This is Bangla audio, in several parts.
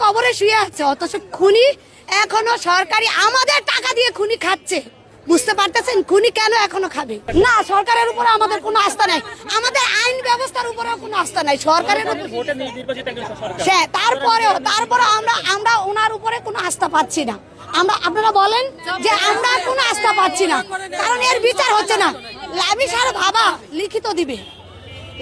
কবরে শুয়ে আছে, অথচ খুনি এখনো সরকারি আমাদের টাকা দিয়ে খুনি খাচ্ছে। বুঝতে পারতেছেন খুনি কেন এখনো খাবে না? সরকারের উপরে আমাদের কোনো আস্থা নাই, আমাদের আইন ব্যবস্থার উপরেও কোনো আস্থা নাই সরকারের। তারপরে আমরা ওনার উপরে কোনো আস্থা পাচ্ছি না। আপনারা বলেন যে আমরা কোনো আস্থা পাচ্ছি না, কারণ এর বিচার হচ্ছে না। লামিসার বাবা লিখিত দিবে,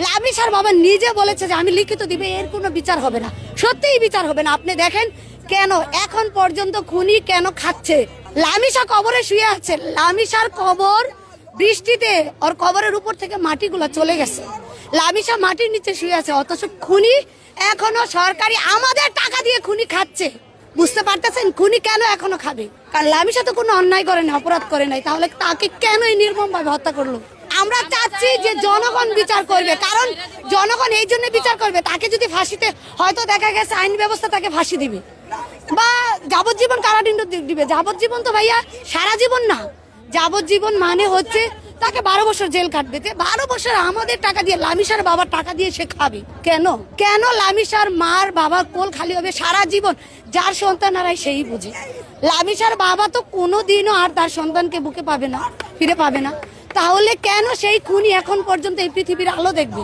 লামিসার বাবা নিজে বলেছে যে আমি লিখিত দিবে, এর কোনো বিচার হবে না, সত্যিই বিচার হবে না। আপনি দেখেন কেন এখন পর্যন্ত খুনি কেন খাচ্ছে। লামিসা কবরে শুয়ে আছে, লামিসার কবর বৃষ্টিতে ওর কবরের উপর থেকে মাটিগুলো চলে গেছে, লামিসা মাটির নিচে শুয়ে আছে, অথচ খুনি এখনো সরকারি আমাদের টাকা দিয়ে খুনি খাচ্ছে। বুঝতে পারতেছেন খুনি কেন এখনো খাবে? কারণ লামিসা তো কোনো অন্যায় করে নাই, অপরাধ করে নাই, তাহলে তাকে কেন এই নির্মম ভাবে হত্যা করলো? আমরা চাচ্ছি যে জনগণ বিচার করবে, কারণ জনগণ এই জন্য বিচার করবে, তাকে যদি ফাঁসিতে হয়তো দেখা গেছে আইন ব্যবস্থা তাকে ফাঁসি দিবে বা যাবজ্জীবন কারাদণ্ড দিবে। যাবজ্জীবন তো ভাইয়া সারা জীবন না, যাবজ্জীবন মানে হচ্ছে তাকে 12 বছর জেল কাটবে। 12 বছর আমাদের টাকা দিয়ে, লামিসার বাবার টাকা দিয়ে সে খাবে কেন? কেন লামিসার মার বাবার কোল খালি হবে সারা জীবন? যার সন্তান হারায় সেই বুঝে। লামিসার বাবা তো কোনোদিনও আর তার সন্তানকে বুকে পাবে না, ফিরে পাবে না, তাহলে কেন সেই খুনি এখন পর্যন্ত এই পৃথিবীর আলো দেখবে?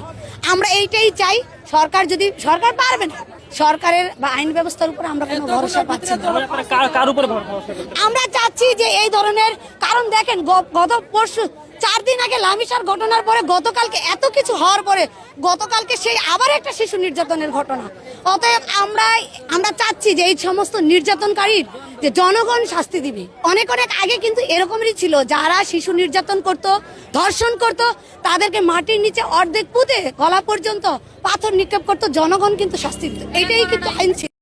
আমরা এইটাই চাই। সরকার যদি, সরকার পারবে না, সরকারের বা আইন ব্যবস্থার উপর আমরা কোনো ভরসা পাচ্ছি না। আমরা চাচ্ছি যে এই ধরনের, কারণ দেখেন গত পরশু 4 দিন আগে লামিসার ঘটনার পরে গতকালকে এত কিছু হওয়ার পরে গতকালকে সেই আবার একটা শিশু নির্যাতনের ঘটনা। অতএব আমরা চাচ্ছি যে এই সমস্ত নির্যাতনকারীর যে জনগণ শাস্তি দিবে। অনেক আগে কিন্তু এরকমই ছিল, যারা শিশু নির্যাতন করত, ধর্ষণ করত, তাদেরকে মাটির নিচে অর্ধেক পুঁতে গলা পর্যন্ত পাথর নিক্ষেপ করতো, জনগণ কিন্তু শাস্তি দিত। এটাই কিন্তু আইন ছিল।